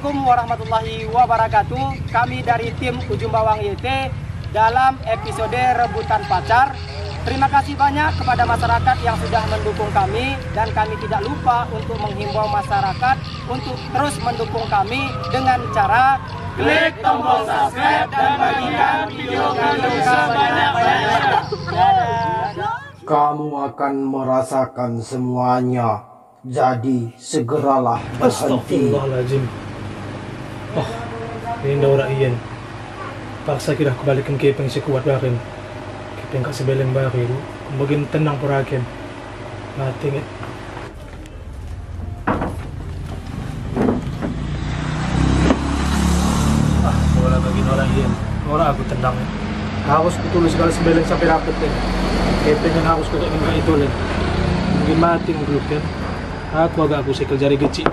Assalamualaikum warahmatullahi wabarakatuh. Kami dari tim Ujung Bawang YT dalam episode Rebutan Pacar. Terima kasih banyak kepada masyarakat yang sudah mendukung kami, dan kami tidak lupa untuk menghimbau masyarakat untuk terus mendukung kami dengan cara klik tombol subscribe dan bagikan video kami sebanyak-banyaknya. Kamu akan merasakan semuanya. Jadi segeralah berhenti. Astagfirullahaladzim. Oh, ini dah iyan. Paksa kita kebalikan kepeng si kuat bakin. Kepeng kasih beleng bakin. Kumbagian tenang perakin. Nating it. Wala bagin orang iyan. Orang aku tenang. Harus kutulis segala sebeleng sampai rapet kan. Kepeng yang harus kutulis dengan itu lah. Mungkin mati grup kan. Aku agak sikil jari kecil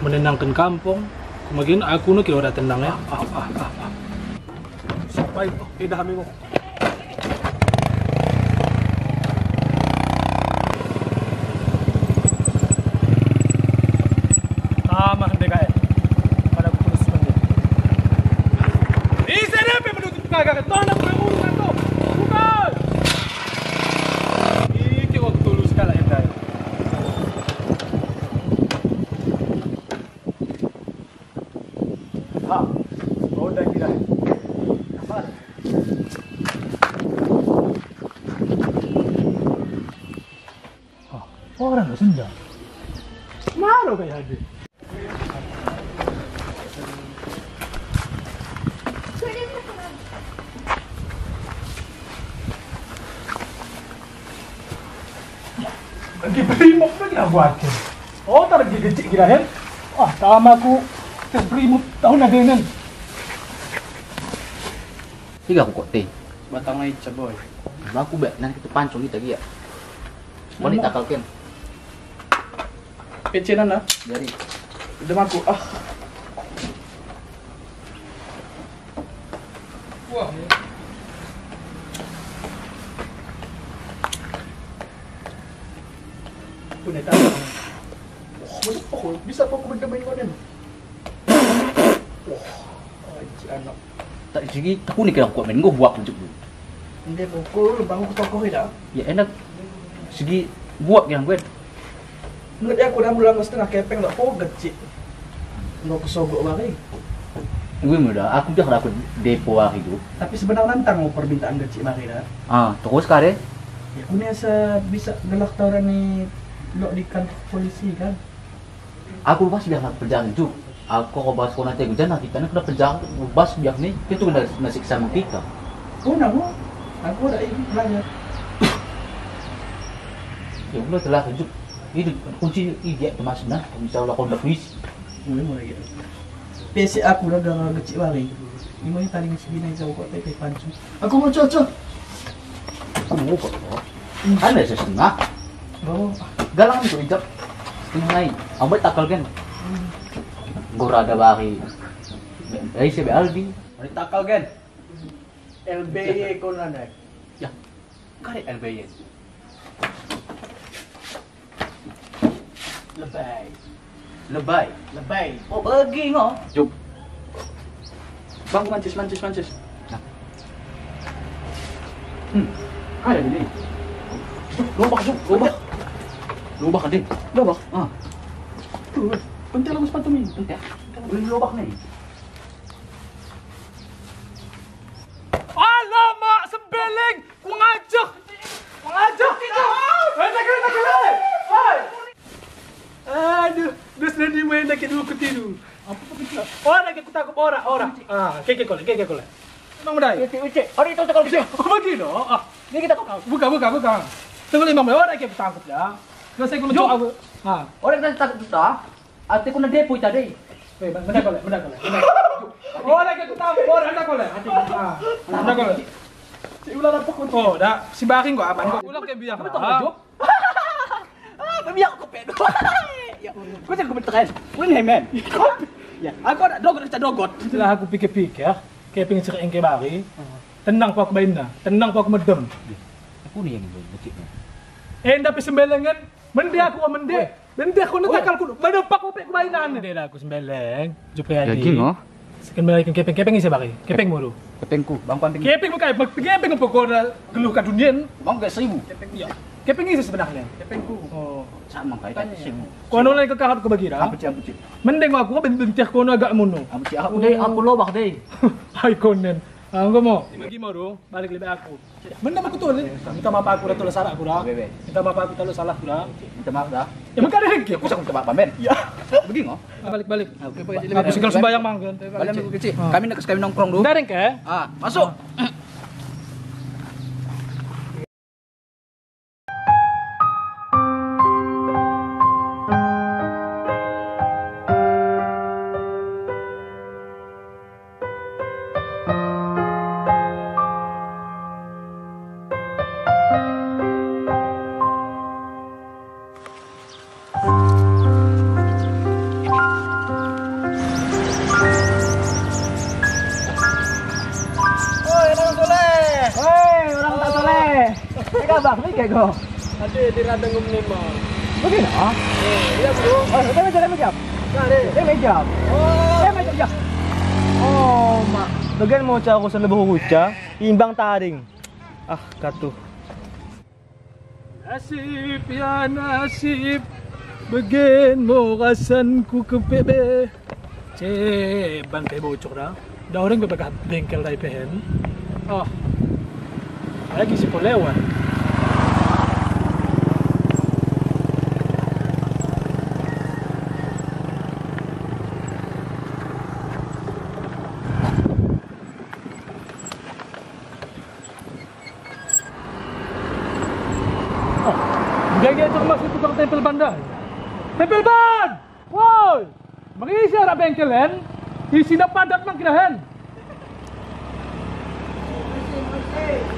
menenangkan kampung. Kemudian aku nak kira tenang ya. Sampai dah ambil. Tama hendak kaya. Pada aku terus menjadi. Ini saya apa menutup kagak? Tolong kamu urusan tu. Bukan. Ini waktu tulus kala hendak. Udah gila. Apa? Orang nggak senda. Malu kayak ada. Lagi primok lagi aku akhir. Oh, lagi kecil gila kan? Wah, tama aku primok tahun lagi nen. Tiga aku kok teh. Batang naik boy. Aku bet nanti kita pancung kita dia. Boleh takal kan? Pecenan lah. Jadi Udah aku. Wah. Punya tahu. Oh, bisa kok bermain konen. Wah, anak. tak segi aku ni kira kuat main gua buat puncuk dulu. Hindi pukul bangun ke toko dah. Ya enak segi buat yang gue. Menurut aku dah mulai setengah kepeng tak poget cik. Nggak kesogok lagi. Gue muda aku dah dapat depo hari itu. Tapi sebenarnya nantang mau permintaan kecil mari dah. Terus kare Ya aku ni asa bisa gelak tauran ni lo di kantor polisi kan. aku pas biar nak perjalanan tu. Aku kau bahas kau nanti hujan nanti karena kena perjalanan bas biar ni itu kena nasi sama kita. Oh nama, aku dah ingin belajar. Ya udah telah hidup. Itu kunci dia termasuk nah misalnya kau dah kuis. Mulai lagi. PC aku dah gak kecil lagi. Ini mau tali segini jauh kok tapi pancung. Aku mau cocok. Kamu kok? Ada setengah. Oh, Galang itu hijab setengah naik. Ambil takal kan? Gora ada bari. CB Aldi. mari takal kan. LBY kau nak. Ya, kare LBY. Lebay. Lebay. Oh, pergi ngau. Jom. Bang mancis. Nah. Kare ni. Lubak. Lubak kan, Lobak. Tuh, Penting lagu sepatu ni. ya. Boleh lubak ni. Alamak, sembeleng! Ku ngajak kita! Nak! Aduh, dus nanti main lagi dulu ketidu. Apa begitu? Orang lagi aku takut orang. Keke kole. Emang bedai? Ucek. Hari itu cakap bisa. Oh, begitu. Ni kita kau. Buka. Tunggu 5 menit. Orang lagi aku takut ya. Kalau saya kena coba. Orang kita takut dah. Ate ko na depo tadi. Benda kole. Orang lagi aku takut. Orang dah kole. Benda kole. Si ular apa kau? Oh, dah. Si baking gua aman kok. Ular kayak biang. Betul Job. Biar aku pedo. Ya, kau jangan komentar. Kau ni men. Ya, aku ada dogot. Setelah aku pikir-pikir ya, kayak pengen cerai kayak bari, tenang po ako ba yun na? Tenang po ako madam. Aku ni yang kecil. Eh, tapi sembelengan, mende ako ka mende. Nanti aku natakal ko. Manapak ko pe kumainan. Hindi na ako sembeleng. Jupre adi. Daging oh. Sekan balik kepeng isa ba kay? Kepeng mo ro. Kepengku, bang pamping. Kepeng mo kay magpigepeng mo ko na geluh ka dunian. Bang gak 1000. Kepeng isa sebenarnya. Kepengku. Oh. Sama kayak 1000. Kung ano lang kakahap ko bagira? Apa sih? Mending ako ka bintik ko na agak mo no. Apa sih? Aku deh, apa lo bak deh. Ay konen. Ang mo. Imagi mo ro, balik lebih aku. Mending ako tol. Minta mapa ako tol salah aku dah. Minta mapa aku tol salah aku dah. Minta maaf dah. Ya makanya lagi. Aku sakit kebak pamen. Ya. Begini oh. Balik. Aku singgal sembayang manggen. Balik minggu kecil. Kami nak kami nongkrong dulu. Daring ke? Ah, masuk. Bang, ini kayak go. Ada di radang umnema. Begini, oh? Iya bro. Oh, dia meja. Dia meja. Oh, mak. Bagian mau cak aku selebih huca, imbang taring. Ah, katuh. Nasib ya nasib, bagian mo kasanku ke PB. Ban pe bocor dah. Dah orang beberapa bengkel dari pehen. Oh. Lagi si Polewan. Gaya itu masih tukang tempel bandar. Tempel ban! Woi! Mengisi arah bengkelen, isi na padat mang kirahan.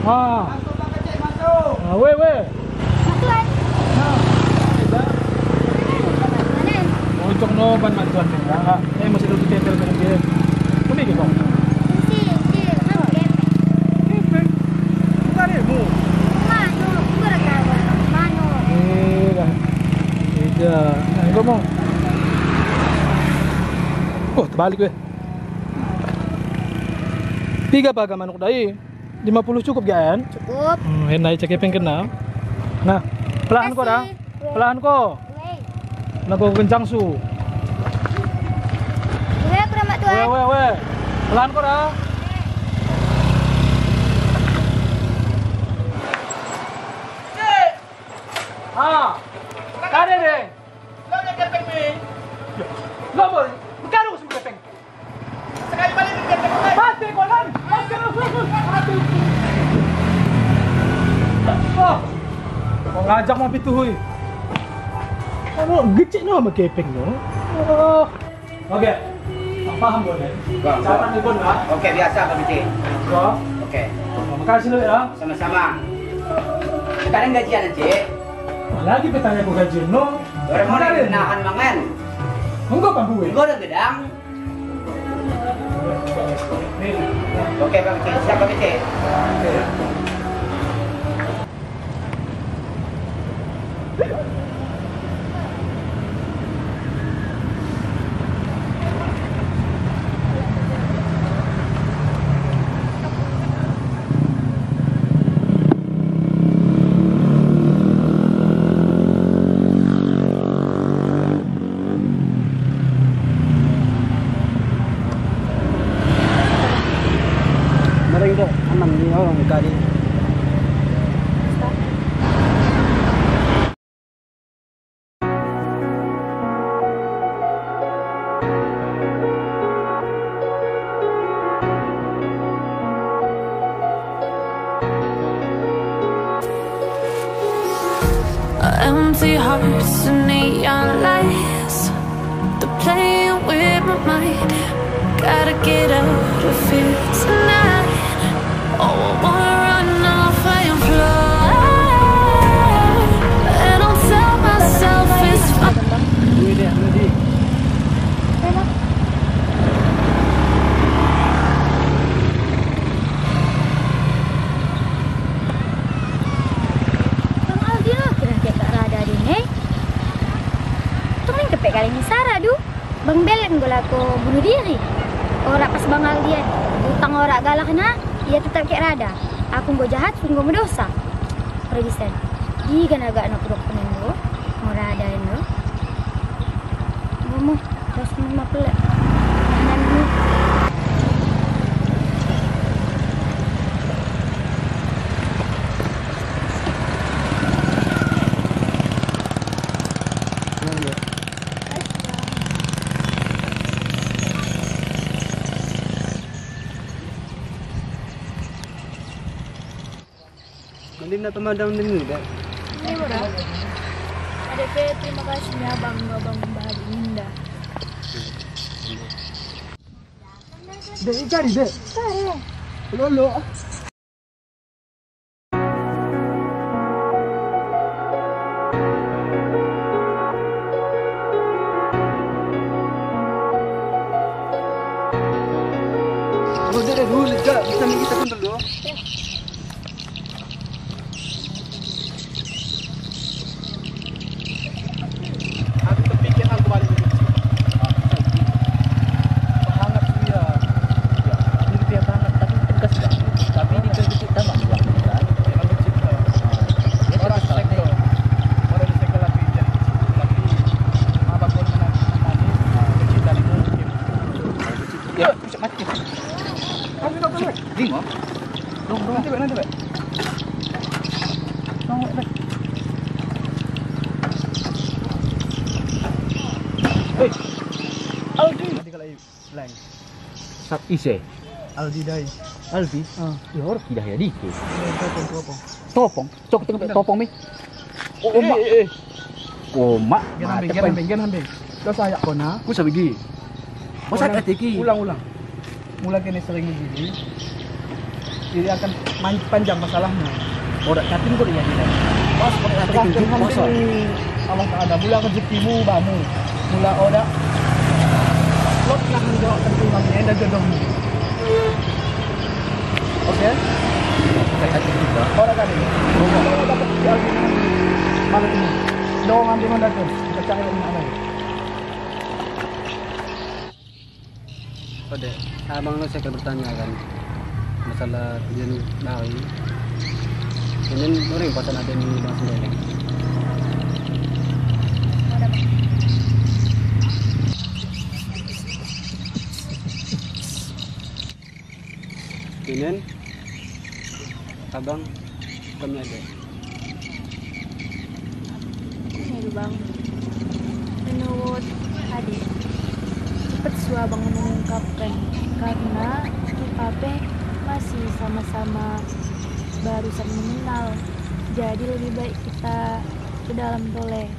Masuk Bang Kecik, masuk. Ah, weh. Untuk no ban mantuan ya. Masih dulu tempel kan dia. Kami ke kau? Tempel. Bukan mu. Iya, enggak mau. Oh, terbalik weh. 3 baga manuk dai. 50 cukup kan? Cukup. Enak cek kepeng kena. Nah, pelan kok dah. Pelan kok. Nak kau kencang su. Weh. Pelan kok dah. Ah. Kade deh. Lo yang kepeng ni. Lo boleh. Bukan aku semua kepeng. Sekali balik ni kepeng. Mati kolan. Mati. Oh. Kau ngajak mau pitu hui. Kamu gecek no sama kepeng no. Oh. Oke. Paham boleh. Cara ni pun lah. Oke, biasa Pak Bici. Oh. Oke. Makasih lo ya. Sama-sama. Sekarang gajian Cik. Lagi petanya aku gaji no. Orang mau nahan mangan. Enggak kan gue. Enggak ada gedang. Oke Pak Bici, siap Pak Bici. Mari kita aman ni orang kali. Empty hearts and neon lights, they're playing with my mind. Gotta get out of here tonight. Oh, I wanna run off and fly, and I'll tell myself it's fine. Bang Aldi lah kira-kira tak ada di ni. bunuh diri. Orang pas bangal dia, utang orang galak na, dia tetap kayak rada. Aku nggak jahat, pun nggak mendosa. Produsen, di kan agak anak dokumen lo, mau rada lo. Ngomong, terus mama pelak. Kanan lu. Mending na tumandang din muda. Ini udah. ADP terima kasihnya Bang Bahari Indah. Dek, cari dek. Lolo. Udah deh dulu, Kak. Bisa nih kita pun dulu. Aku terpikir hal kembali ke kecil. Hangat dia. Ya, ini dia banget tapi tegas kan. Tapi ini kecil tambah juga kan. Memang kecil tau. Orang sektor. Orang di sektor lagi jadi kecil. Tapi apa pun menangis kecil dari mungkin. Ya, bisa mati. Nanti dok, dok. Bingung. Nanti, Pak. Nanti, Pak. Aldi. Nanti kalau lain. Sat ise. Aldi dai. Alfi. Ya orang tidak ya dikit. Topong. Topong. Cok tengok topong mi. Oh, mak. Oh, mak. Gen hambing. Terus saya kona. Aku sabi gi. Masa katiki. Ulang. Mulai kini sering begini. Jadi akan panjang masalahnya. Orang kating kok ya tidak. Pas terakhir hambing. Allah Taala mula rezekimu bamu. Mula oda. Lot lah jawab tentuannya dan jodoh. Oke? Kayak hati kita. Orang kan ini. Kalau dapat di Aldi malam ini. Doang ambil mana tuh? Percaya ini ada. Ode, abang lo saya bertanya kan masalah tujuan dari ini orang pasal ada di bang sendiri. Ini abang kami ada. Ini Bang. Menurut adik, cepat sua Bang mengungkapkan karena UKP masih sama-sama barusan mengenal. Jadi lebih baik kita ke dalam tole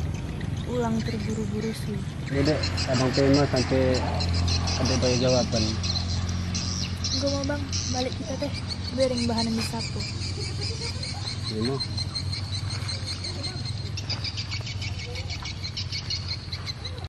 ulang terburu-buru sih. Jadi abang tema sampai ada banyak jawaban. Gue mau Bang, balik kita teh bering bahan yang disapu. Ini